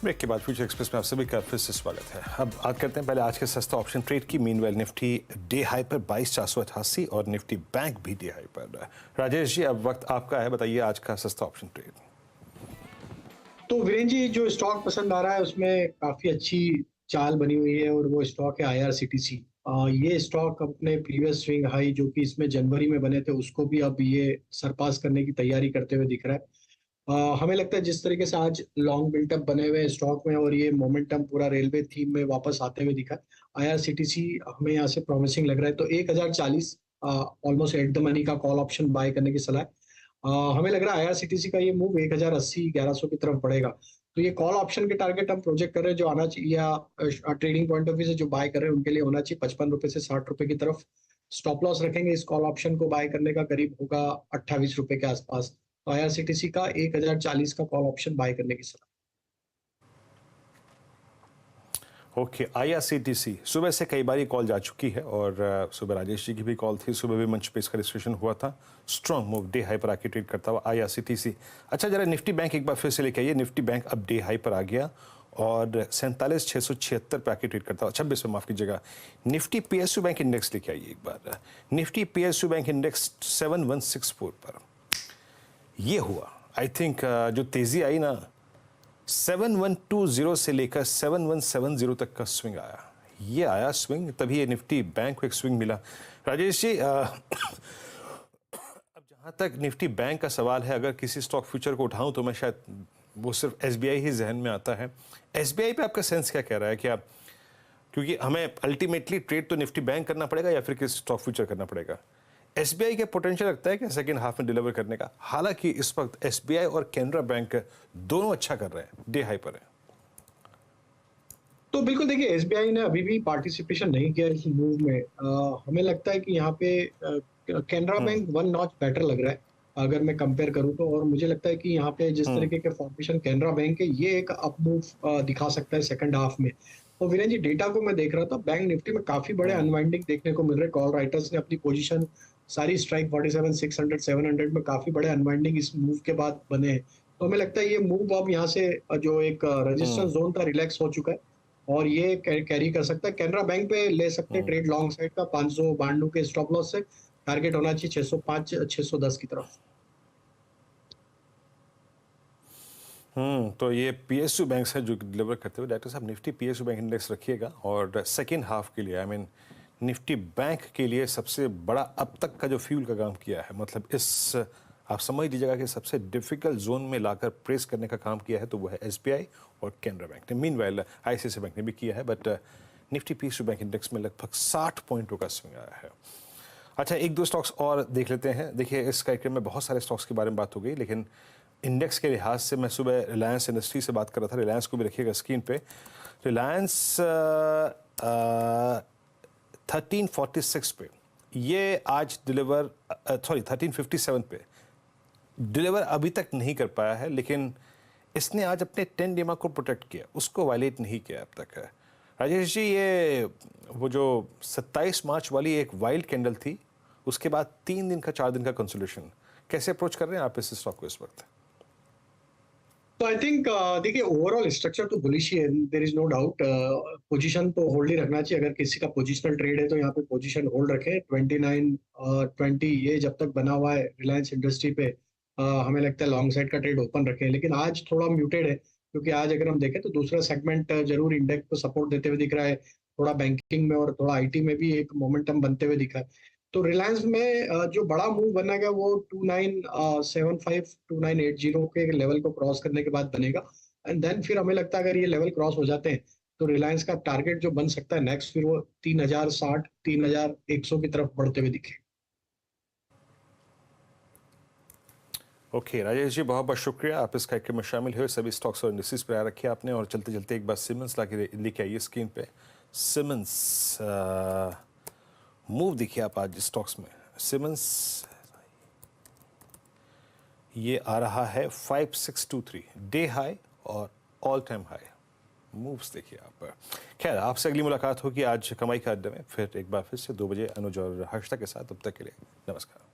Break के बाद future express में आप सभी का फिर से स्वागत है। अब बात करते हैं पहले आज के सस्ता ऑप्शन ट्रेड की। मीनवेल निफ्टी डे हाई पर 22,488 और निफ्टी बैंक भी डे हाई पर। राजेश जी, अब वक्त आपका है, बताइए आज का सस्ता ऑप्शन ट्रेड। तो वीरेंद्र जी, जो स्टॉक पसंद आ रहा है उसमें काफी अच्छी चाल बनी हुई है और वो स्टॉक है आईआरसीटीसी। ये स्टॉक अपने प्रीवियस स्विंग हाई जो कि इसमें जनवरी में बने थे उसको भी अब ये सरपास करने की तैयारी करते हुए दिख रहा है। हमें लगता है जिस तरीके से आज लॉन्ग बिल्टअप बने हुए हैं स्टॉक में और ये मोमेंटम पूरा रेलवे थीम में वापस आते हुए दिखा है, आईआरसीटीसी हमें यहाँ से प्रॉमिसिंग लग रहा है। तो 1040 ऑलमोस्ट एट द मनी का कॉल ऑप्शन बाय करने की सलाह है। हमें लग रहा है आईआरसीटीसी का ये मूव 1080 1100 की तरफ बढ़ेगा। तो ये कॉल ऑप्शन के टारगेट हम प्रोजेक्ट कर रहे हैं जो आना चाहिए, या ट्रेडिंग पॉइंट ऑफ व्यू से जो बाय कर रहे हैं उनके लिए होना चाहिए 55 रुपए से 60 रुपए की तरफ। स्टॉप लॉस रखेंगे इस कॉल ऑप्शन को बाय करने का करीब होगा 28 रुपए के आसपास। तो आईआरसीटीसी का 1040 का कॉल ऑप्शन बाय करने की सलाह। ओके, आईआरसीटीसी सुबह से कई बार कॉल जा चुकी है और सुबह राजेश जी की भी कॉल थी, सुबह भी मंच पे इसका रजिस्ट्रेशन हुआ था। स्ट्रॉन्ग मूव डे हाई पर आके ट्रेड करता हुआ आईआरसीटीसी। अच्छा, जरा निफ्टी बैंक एक बार फिर से लेके आइए। निफ्टी बैंक अब डे हाई पर आ गया और 47,676 पे आके ट्रेड करता हुआ, 26 पे, माफ कीजिएगा। निफ्टी पीएसयू बैंक इंडेक्स लेके आइए एक बार। निफ्टी पीएसयू बैंक इंडेक्स 7164 पर ये हुआ। आई थिंक जो तेजी आई ना, 7120 से लेकर 7170 तक का स्विंग आया। ये आया स्विंग, तभी ये निफ्टी बैंक को एक स्विंग मिला। राजेश जी, अब जहां तक निफ्टी बैंक का सवाल है, अगर किसी स्टॉक फ्यूचर को उठाऊं तो मैं शायद वो सिर्फ एसबीआई ही जहन में आता है। एसबीआई पे आपका सेंस क्या कह रहा है? क्या, क्योंकि हमें अल्टीमेटली ट्रेड तो निफ्टी बैंक करना पड़ेगा या फिर किसी स्टॉक फ्यूचर करना पड़ेगा। एसबीआई के पोटेंशियल लगता है कि सेकंड हाफ में डिलीवर करने का। हालांकि इस वक्त एसबीआई और कैनरा बैंक दोनों अच्छा कर रहे हैं, डे हाई पर है। तो बिल्कुल देखिए, एसबीआई ने अभी भी पार्टिसिपेशन नहीं किया इस मूव में। हमें लगता है कि यहाँ पे Canara bank one notch better लग रहा है अगर मैं कंपेयर करूँ तो। और मुझे लगता है कि यहाँ पे जिस तरीके के फॉर्मेशन कैनरा बैंक है ये एक अप मूव दिखा सकता है सेकंड हाफ में। और वीरेंद्र जी, डेटा को मैं देख रहा था, बैंक निफ्टी में काफी बड़े अनवाइंडिंग देखने को मिल रहे हैं। कॉल राइटर्स ने अपनी पोजीशन सारी स्ट्राइक 47 600 700 में काफी बड़े अनवाइंडिंग इस मूव के बाद बने हैं। तो हमें लगता है ये मूव अब यहाँ से जो एक रेजिस्टेंस जोन था रिलैक्स हो चुका है और ये कैरी कर सकता है। कैनरा बैंक पे ले सकते हैं ट्रेड लॉन्ग साइड का 592 के स्टॉप लॉस से। टारगेट होना चाहिए 605 610 की तरफ। तो ये पीएसयू बैंक से जो डिलीवर करते हुए, डॉक्टर साहब निफ्टी पीएसयू बैंक इंडेक्स रखिएगा और सेकेंड हाफ के लिए आई मीन निफ्टी बैंक के लिए सबसे बड़ा अब तक का जो फ्यूल का काम किया है, मतलब इस आप समझ लीजिएगा कि सबसे डिफिकल्ट जोन में लाकर प्रेस करने का काम किया है, तो वो है एसबीआई और कैनरा बैंक ने। मीनवाइल आईसीआईसीआई बैंक ने भी किया है, but Nifty PSU bank index में लगभग 60 पॉइंटों का स्विंग आया है। अच्छा, एक दो स्टॉक्स और देख लेते हैं। देखिए, इस कार्यक्रम में बहुत सारे स्टॉक्स के बारे में बात हो गई, लेकिन इंडेक्स के लिहाज से मैं सुबह रिलायंस इंडस्ट्री से बात कर रहा था। रिलायंस को भी रखिएगा स्क्रीन पे। रिलायंस 1346 पे ये आज डिलीवर, 1357 पे डिलीवर अभी तक नहीं कर पाया है, लेकिन इसने आज अपने 10 डेमा को प्रोटेक्ट किया, उसको वायलेट नहीं किया अब तक है। राजेश जी, ये वो जो 27 मार्च वाली एक वाइल्ड कैंडल थी, उसके बाद 3 दिन का 4 दिन का कंसोलिडेशन, कैसे अप्रोच कर रहे हैं आप इस स्टॉक को इस वक्त? तो आई थिंक देखिए, ओवरऑल स्ट्रक्चर तो बुलिश ही है, there is no doubt. Position तो होल्ड ही रखना चाहिए। अगर किसी का पोजिशनल ट्रेड है तो यहाँ पे पोजीशन होल्ड रखें। 29-20 ये जब तक बना हुआ है रिलायंस इंडस्ट्री पे, हमें लगता है लॉन्ग साइड का ट्रेड ओपन रखें। लेकिन आज थोड़ा म्यूटेड है क्योंकि आज अगर हम देखें तो दूसरा सेगमेंट जरूर इंडेक्स को सपोर्ट देते हुए दिख रहा है। थोड़ा बैंकिंग में और थोड़ा आईटी में भी एक मोमेंटम बनते हुए दिखा है। तो रिलायंस में जो बड़ा मूव बनेगा वो 2975 2980 के लेवल को क्रॉस करने के बाद बनेगा। एंड देन फिर हमें लगता है अगर ये लेवल क्रॉस हो जाते हैं तो रिलायंस का टारगेट जो बन सकता है नेक्स्ट, फिर वो 3060 3100 की तरफ बढ़ते हुए दिखे। ओके राजेश जी, बहुत बहुत शुक्रिया, आप इस कार्यक्रम में शामिल हुए। सभी स्टॉक्स और इंडस्ट्रीज पर आ रखे आपने, और चलते चलते एक बार सिमेंस लेके आइए स्क्रीन पे। सिमेंस मूव देखिए आप आज स्टॉक्स में। सिमेंस ये आ रहा है 5623 डे हाई और ऑल टाइम हाई। मूव्स देखिए आप। खैर, आपसे अगली मुलाकात होगी आज कमाई का अड्डे में, फिर एक बार फिर से 2 बजे अनुज और हर्षिता के साथ। तब तक के लिए नमस्कार।